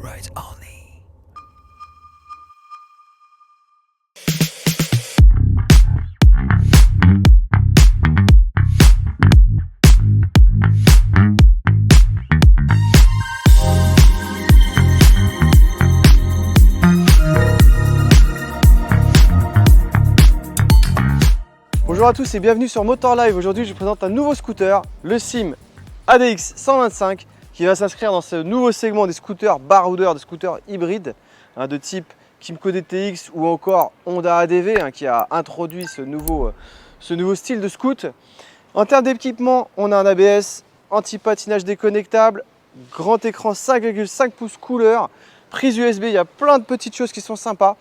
rides only. Bonjour à tous et bienvenue sur Motor Live. Aujourd'hui je vous présente un nouveau scooter, le Sim ADX 125, qui va s'inscrire dans ce nouveau segment des scooters baroudeurs, des scooters hybrides de type Kymco DTX ou encore Honda ADV qui a introduit ce nouveau style de scoot. En termes d'équipement, on a un ABS, anti-patinage déconnectable, grand écran 5,5 pouces couleur, prise USB, il y a plein de petites choses qui sont sympas.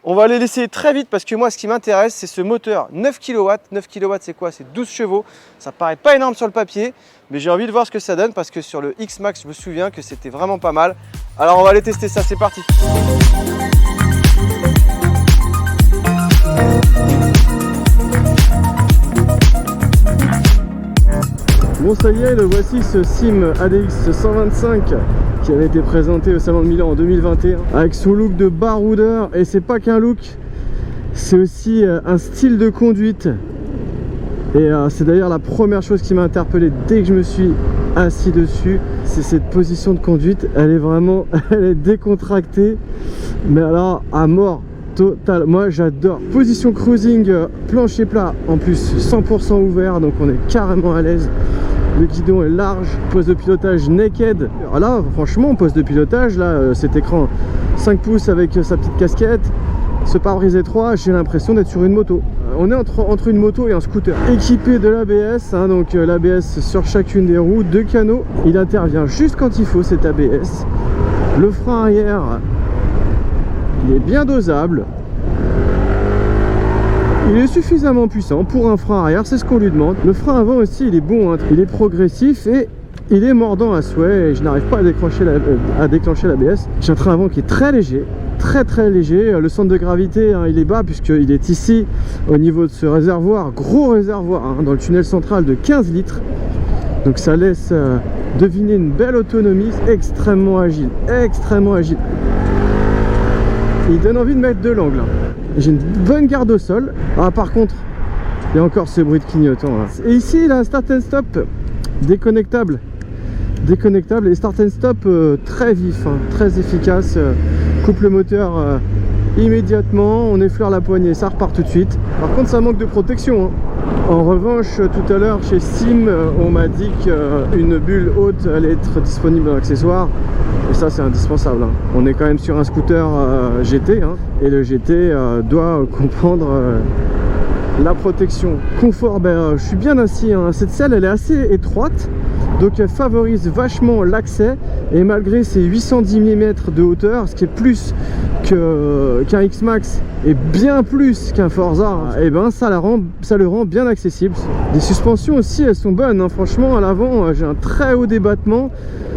On va les laisser très vite parce que moi ce qui m'intéresse c'est ce moteur 9 kW. 9 kW c'est quoi? C'est 12 chevaux. Ça paraît pas énorme sur le papier, mais j'ai envie de voir ce que ça donne parce que sur le X-Max je me souviens que c'était vraiment pas mal. Alors on va aller tester ça, c'est parti. Bon ça y est, le voici, ce Sim ADX 125 qui avait été présenté au Salon de Milan en 2021 avec son look de baroudeur. Et c'est pas qu'un look, c'est aussi un style de conduite. Et c'est d'ailleurs la première chose qui m'a interpellé dès que je me suis assis dessus, c'est cette position de conduite. Elle est vraiment, elle est décontractée, mais alors à mort total. Moi j'adore. Position cruising, plancher plat, en plus 100% ouvert, donc on est carrément à l'aise. Le guidon est large, poste de pilotage naked. Alors là, franchement, poste de pilotage, là, cet écran 5 pouces avec sa petite casquette, ce pare-brise étroit, j'ai l'impression d'être sur une moto. On est entre une moto et un scooter. Équipé de l'ABS, donc l'ABS sur chacune des roues, 2 canaux. Il intervient juste quand il faut, cet ABS. Le frein arrière, il est bien dosable. Il est suffisamment puissant pour un frein arrière, c'est ce qu'on lui demande. Le frein avant aussi, il est bon, il est progressif et il est mordant à souhait. Et je n'arrive pas à déclencher l'ABS. J'ai un frein avant qui est très léger, très léger. Le centre de gravité, il est bas puisqu'il est ici au niveau de ce réservoir, gros réservoir, dans le tunnel central de 15 litres. Donc ça laisse deviner une belle autonomie, extrêmement agile, Il donne envie de mettre de l'angle. J'ai une bonne garde au sol. Ah, par contre, il y a encore ce bruit de clignotant là. Et ici, il a un start and stop déconnectable. Et start and stop très vif, très efficace. Coupe le moteur immédiatement, on effleure la poignée, ça repart tout de suite. Par contre, ça manque de protection. En revanche, tout à l'heure chez Sim, on m'a dit qu'une bulle haute allait être disponible en accessoire. Et ça c'est indispensable. On est quand même sur un scooter GT, et le GT doit comprendre la protection. Confort, je suis bien assis. Cette selle elle est assez étroite, donc elle favorise vachement l'accès. Et malgré ses 810 mm de hauteur, ce qui est plus qu'un X-Max et bien plus qu'un Forza, et ça le rend bien accessible. Les suspensions aussi elles sont bonnes, franchement. À l'avant j'ai un très haut débattement.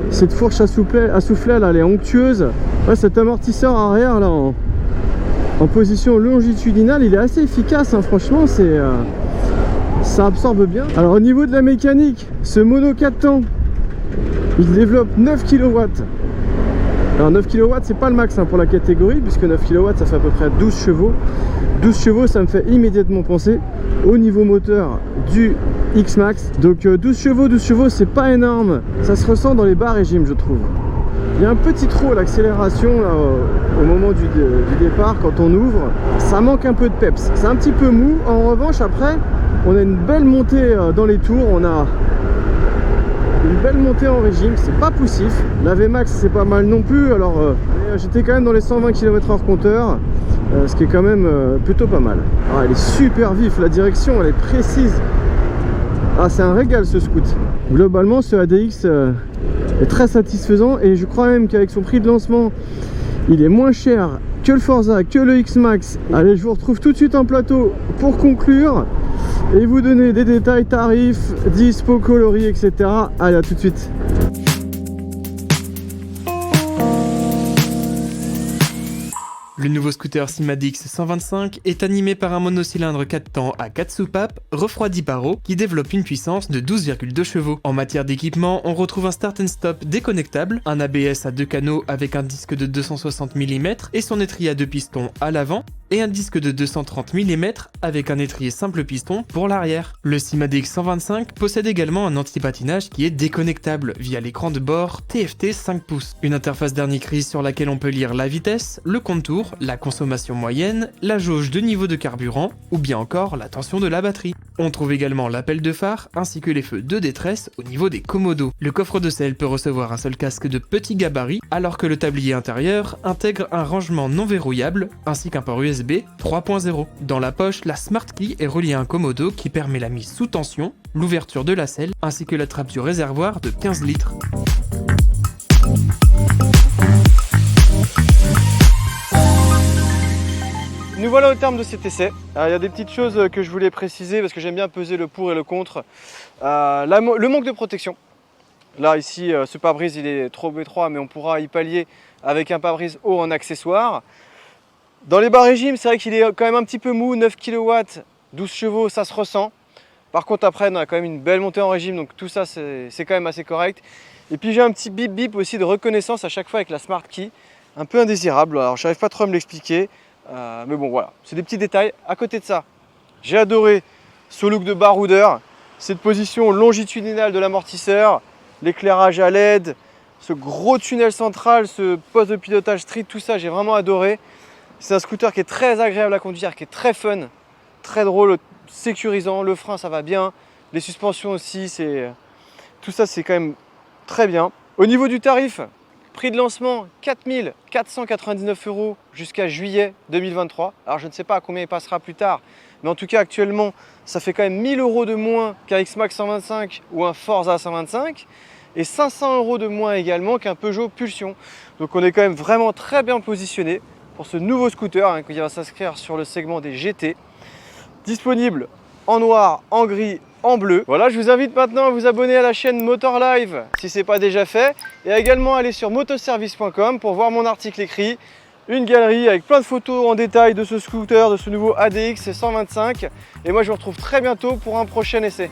Cette fourche à soufflet là, elle est onctueuse. Ouais, cet amortisseur arrière là en position longitudinale, il est assez efficace, franchement. Ça absorbe bien. Alors au niveau de la mécanique, ce mono 4 temps, il développe 9 kW. Alors 9 kW c'est pas le max pour la catégorie, puisque 9 kW ça fait à peu près 12 chevaux. 12 chevaux ça me fait immédiatement penser au niveau moteur du X-Max. Donc 12 chevaux c'est pas énorme. Ça se ressent dans les bas régimes, je trouve. Il y a un petit trou à l'accélération au moment du départ quand on ouvre. Ça manque un peu de peps, c'est un petit peu mou. En revanche après on a une belle montée dans les tours. On a une belle montée en régime, c'est pas poussif. La VMAX c'est pas mal non plus. Alors j'étais quand même dans les 120 km/h compteur, ce qui est quand même plutôt pas mal. Alors, elle est super vif, la direction elle est précise. C'est un régal ce scoot. Globalement ce ADX est très satisfaisant, et je crois même qu'avec son prix de lancement il est moins cher que le Forza, que le X-Max. Allez, je vous retrouve tout de suite en plateau pour conclure et vous donner des détails, tarifs, dispo, coloris, etc. Allez, à tout de suite. Le nouveau scooter Simadix 125 est animé par un monocylindre 4 temps à 4 soupapes, refroidi par eau, qui développe une puissance de 12,2 chevaux. En matière d'équipement, on retrouve un start and stop déconnectable, un ABS à 2 canaux avec un disque de 260 mm et son étrier à 2 pistons à l'avant, et un disque de 230 mm avec un étrier simple piston pour l'arrière. Le Simadix 125 possède également un anti-patinage qui est déconnectable via l'écran de bord TFT 5 pouces. Une interface dernier cri sur laquelle on peut lire la vitesse, le contour, la consommation moyenne, la jauge de niveau de carburant ou bien encore la tension de la batterie. On trouve également l'appel de phare ainsi que les feux de détresse au niveau des commodos. Le coffre de selle peut recevoir un seul casque de petit gabarit alors que le tablier intérieur intègre un rangement non verrouillable ainsi qu'un port USB 3.0. Dans la poche, la Smart Key est reliée à un commodo qui permet la mise sous tension, l'ouverture de la selle ainsi que la trappe du réservoir de 15 litres. Nous voilà au terme de cet essai. Il y a des petites choses que je voulais préciser parce que j'aime bien peser le pour et le contre. Le manque de protection. Là ici, ce pare-brise il est trop étroit mais on pourra y pallier avec un pare-brise haut en accessoire. Dans les bas régimes, c'est vrai qu'il est quand même un petit peu mou, 9 kW, 12 chevaux, ça se ressent. Par contre après, on a quand même une belle montée en régime, donc tout ça c'est quand même assez correct. Et puis j'ai un petit bip bip aussi de reconnaissance à chaque fois avec la Smart Key, un peu indésirable, alors je n'arrive pas trop à me l'expliquer. Mais bon voilà, c'est des petits détails. À côté de ça, j'ai adoré ce look de baroudeur, cette position longitudinale de l'amortisseur, l'éclairage à LED, ce gros tunnel central, ce poste de pilotage street, tout ça j'ai vraiment adoré. C'est un scooter qui est très agréable à conduire, qui est très fun, très drôle, sécurisant, le frein ça va bien, les suspensions aussi, tout ça c'est quand même très bien. Au niveau du tarif, prix de lancement 4 499 € jusqu'à juillet 2023. Alors je ne sais pas à combien il passera plus tard, mais en tout cas actuellement ça fait quand même 1000 € de moins qu'un X-Max 125 ou un Forza 125 et 500 € de moins également qu'un Peugeot Pulsion. Donc on est quand même vraiment très bien positionné pour ce nouveau scooter qui va s'inscrire sur le segment des GT. Disponible en noir, en gris, en bleu. Voilà, je vous invite maintenant à vous abonner à la chaîne Motor Live si ce n'est pas déjà fait et à également aller sur motoservice.com pour voir mon article écrit, une galerie avec plein de photos en détail de ce scooter, de ce nouveau ADX 125. Et moi je vous retrouve très bientôt pour un prochain essai.